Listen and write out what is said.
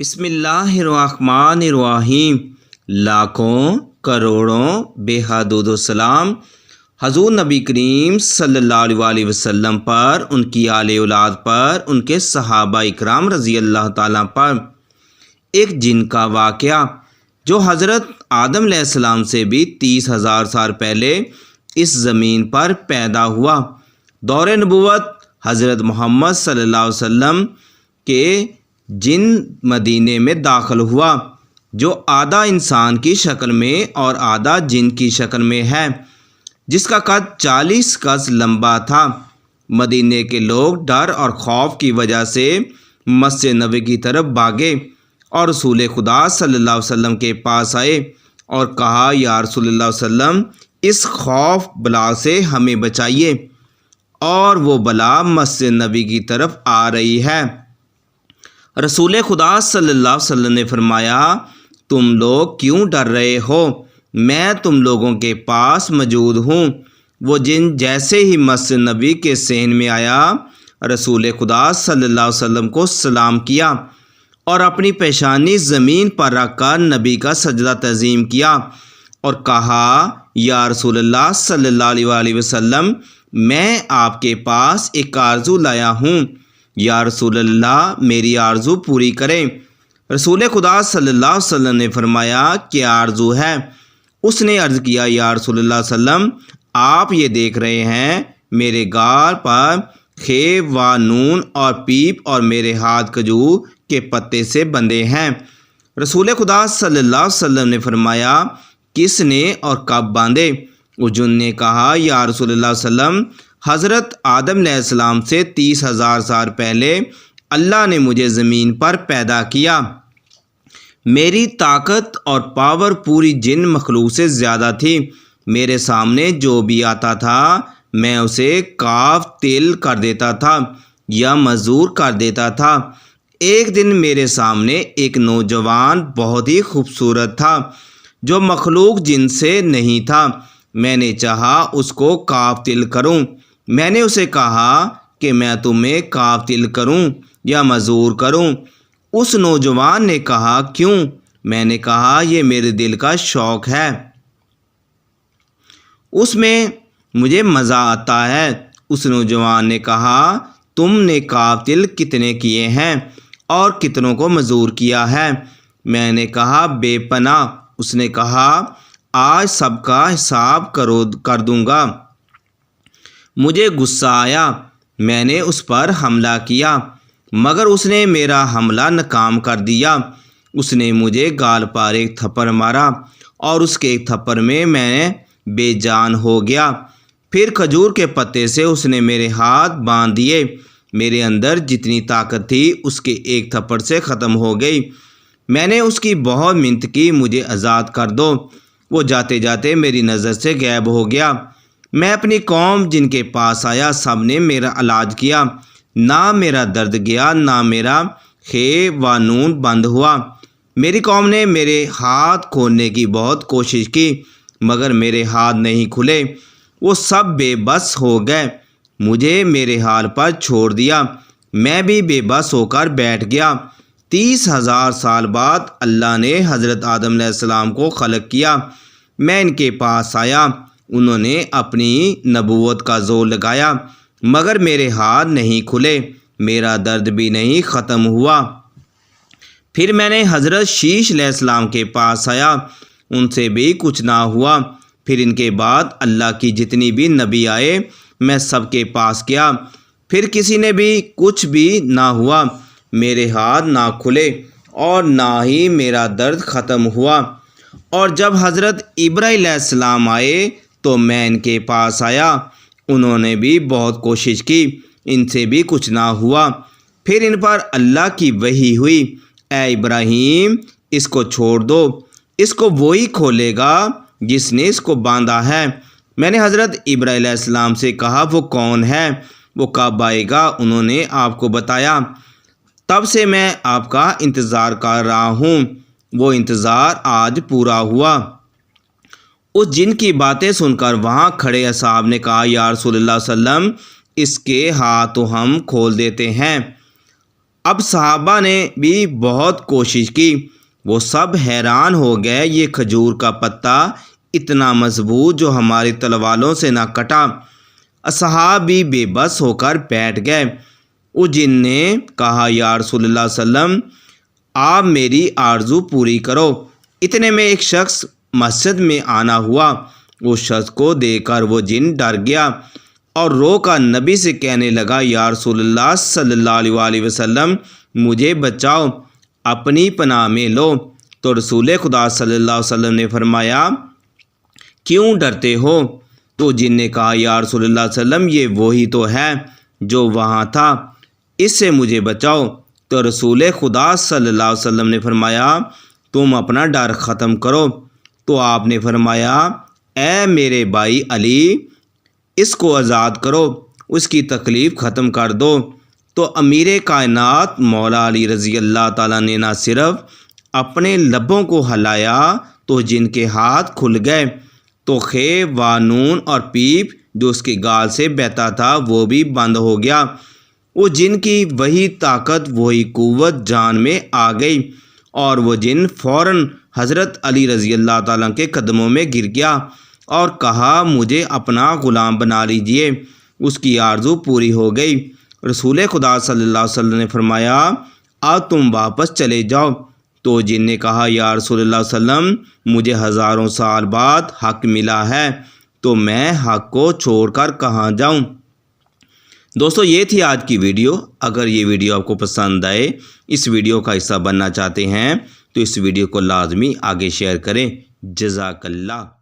بسم اللہ الرحمن الرحیم۔ لاکھوں کروڑوں بے حدود و سلام حضور نبی کریم صلی اللہ علیہ وسلم پر، ان کی آل اولاد پر، ان کے صحابہ اکرام رضی اللہ تعالیٰ پر۔ ایک جن کا واقعہ جو حضرت آدم علیہ السلام سے بھی 30,000 سال پہلے اس زمین پر پیدا ہوا۔ دور نبوت حضرت محمد صلی اللہ علیہ وسلم کے جن مدینے میں داخل ہوا، جو آدھا انسان کی شکل میں اور آدھا جن کی شکل میں ہے، جس کا قد 40 گز لمبا تھا۔ مدینے کے لوگ ڈر اور خوف کی وجہ سے مسجد نبوی کی طرف بھاگے اور رسول خدا صلی اللہ علیہ وسلم کے پاس آئے اور کہا، یا رسول اللہ علیہ وسلم، اس خوف بلا سے ہمیں بچائیے، اور وہ بلا مسجد نبوی کی طرف آ رہی ہے۔ رسول خدا صلی اللہ علیہ وسلم نے فرمایا، تم لوگ کیوں ڈر رہے ہو؟ میں تم لوگوں کے پاس موجود ہوں۔ وہ جن جیسے ہی مسجد نبوی کے صحن میں آیا، رسول خدا صلی اللہ علیہ وسلم کو سلام کیا اور اپنی پیشانی زمین پر رکھ کر نبی کا سجدہ تعظیم کیا اور کہا، یا رسول اللہ صلی اللہ علیہ وسلم، میں آپ کے پاس ایک آرزو لایا ہوں، یا رسول اللہ میری آرزو پوری کریں۔ رسول خدا صلی اللہ علیہ وسلم نے فرمایا، کیا آرزو ہے؟ اس نے عرض کیا، یا رسول اللہ صلی اللہ علیہ وسلم، آپ یہ دیکھ رہے ہیں، میرے گال پر خیب و نون اور پیپ اور میرے ہاتھ کھجور کے پتے سے بندھے ہیں۔ رسول خدا صلی اللہ علیہ وسلم نے فرمایا، کس نے اور کب باندھے؟ اس جن نے کہا، یا رسول اللہ صلی اللہ علیہ وسلم، حضرت آدم علیہ السلام سے 30,000 سال پہلے اللہ نے مجھے زمین پر پیدا کیا۔ میری طاقت اور پاور پوری جن مخلوق سے زیادہ تھی۔ میرے سامنے جو بھی آتا تھا میں اسے کاف تل کر دیتا تھا یا مزدور کر دیتا تھا۔ ایک دن میرے سامنے ایک نوجوان بہت ہی خوبصورت تھا جو مخلوق جن سے نہیں تھا۔ میں نے چاہا اس کو کاف تل کروں۔ میں نے اسے کہا کہ میں تمہیں کاف تل کروں یا مزدور کروں؟ اس نوجوان نے کہا، کیوں؟ میں نے کہا، یہ میرے دل کا شوق ہے، اس میں مجھے مزہ آتا ہے۔ اس نوجوان نے کہا، تم نے کاف تل کتنے کیے ہیں اور کتنوں کو مزدور کیا ہے؟ میں نے کہا، بے پناہ۔ اس نے کہا، آج سب کا حساب کر دوں گا۔ مجھے غصہ آیا، میں نے اس پر حملہ کیا، مگر اس نے میرا حملہ ناکام کر دیا۔ اس نے مجھے گال پر ایک تھپڑ مارا اور اس کے ایک تھپڑ میں بے جان ہو گیا۔ پھر کھجور کے پتے سے اس نے میرے ہاتھ باندھ دیے۔ میرے اندر جتنی طاقت تھی اس کے ایک تھپڑ سے ختم ہو گئی۔ میں نے اس کی بہت منت کی، مجھے آزاد کر دو۔ وہ جاتے جاتے میری نظر سے غائب ہو گیا۔ میں اپنی قوم جن کے پاس آیا، سب نے میرا علاج کیا، نہ میرا درد گیا، نہ میرا خیب و نون بند ہوا۔ میری قوم نے میرے ہاتھ کھولنے کی بہت کوشش کی، مگر میرے ہاتھ نہیں کھلے۔ وہ سب بے بس ہو گئے، مجھے میرے حال پر چھوڑ دیا۔ میں بھی بے بس ہو کر بیٹھ گیا۔ 30,000 سال بعد اللہ نے حضرت آدم علیہ السلام کو خلق کیا۔ میں ان کے پاس آیا، انہوں نے اپنی نبوت کا زور لگایا، مگر میرے ہاتھ نہیں کھلے، میرا درد بھی نہیں ختم ہوا۔ پھر میں نے حضرت شیش علیہ السلام کے پاس آیا، ان سے بھی کچھ نہ ہوا۔ پھر ان کے بعد اللہ کی جتنی بھی نبی آئے، میں سب کے پاس گیا، پھر کسی نے بھی کچھ بھی نہ ہوا، میرے ہاتھ نہ کھلے اور نہ ہی میرا درد ختم ہوا۔ اور جب حضرت ابراہیم علیہ السلام آئے تو میں ان کے پاس آیا، انہوں نے بھی بہت کوشش کی، ان سے بھی کچھ نہ ہوا۔ پھر ان پر اللہ کی وحی ہوئی، اے ابراہیم، اس کو چھوڑ دو، اس کو وہی کھولے گا جس نے اس کو باندھا ہے۔ میں نے حضرت ابراہیم علیہ السلام سے کہا، وہ کون ہے؟ وہ کب آئے گا؟ انہوں نے آپ کو بتایا۔ تب سے میں آپ کا انتظار کر رہا ہوں۔ وہ انتظار آج پورا ہوا۔ اس جن کی باتیں سن کر وہاں کھڑے اصحاب نے کہا، یا رسول اللہ صلی اللہ علیہ وسلم، اس کے ہاتھ تو ہم کھول دیتے ہیں، اب صحابہ نے بھی بہت کوشش کی، وہ سب حیران ہو گئے، یہ کھجور کا پتا اتنا مضبوط جو ہماری تلواروں سے نہ کٹا۔ اصحاب بھی بے بس ہو کر بیٹھ گئے۔ اس جن نے کہا یا رسول اللہ صلی اللہ علیہ وسلم آپ میری آرزو پوری کرو۔ اتنے میں ایک شخص مسجد میں آنا ہوا، اس شخص کو دیکھ کر وہ جن ڈر گیا اور رو کر نبی سے کہنے لگا یا رسول اللہ صلی اللہ علیہ وسلم مجھے بچاؤ، اپنی پناہ میں لو۔ تو رسول خدا صلی اللہ علیہ وسلم نے فرمایا کیوں ڈرتے ہو؟ تو جن نے کہا یا رسول اللہ صلی اللہ علیہ وسلم یہ وہی تو ہے جو وہاں تھا، اس سے مجھے بچاؤ۔ تو رسول خدا صلی اللہ علیہ وسلم نے فرمایا تم اپنا ڈر ختم کرو۔ تو آپ نے فرمایا اے میرے بھائی علی، اس کو آزاد کرو، اس کی تکلیف ختم کر دو۔ تو امیر کائنات مولا علی رضی اللہ تعالیٰ نے نہ صرف اپنے لبوں کو ہلایا تو جن کے ہاتھ کھل گئے، تو خیب و نون اور پیپ جو اس کے گال سے بہتا تھا وہ بھی بند ہو گیا۔ وہ جن کی وہی طاقت وہی قوت جان میں آ گئی اور وہ جن فوراً حضرت علی رضی اللہ تعالیٰ کے قدموں میں گر گیا اور کہا مجھے اپنا غلام بنا لیجئے۔ اس کی آرزو پوری ہو گئی۔ رسول خدا صلی اللہ علیہ وسلم نے فرمایا اب تم واپس چلے جاؤ۔ تو جن نے کہا یا رسول اللہ صلی اللہ علیہ وسلم مجھے ہزاروں سال بعد حق ملا ہے، تو میں حق کو چھوڑ کر کہاں جاؤں؟ دوستو یہ تھی آج کی ویڈیو۔ اگر یہ ویڈیو آپ کو پسند آئے، اس ویڈیو کا حصہ بننا چاہتے ہیں تو اس ویڈیو کو لازمی آگے شیئر کریں۔ جزاک اللہ۔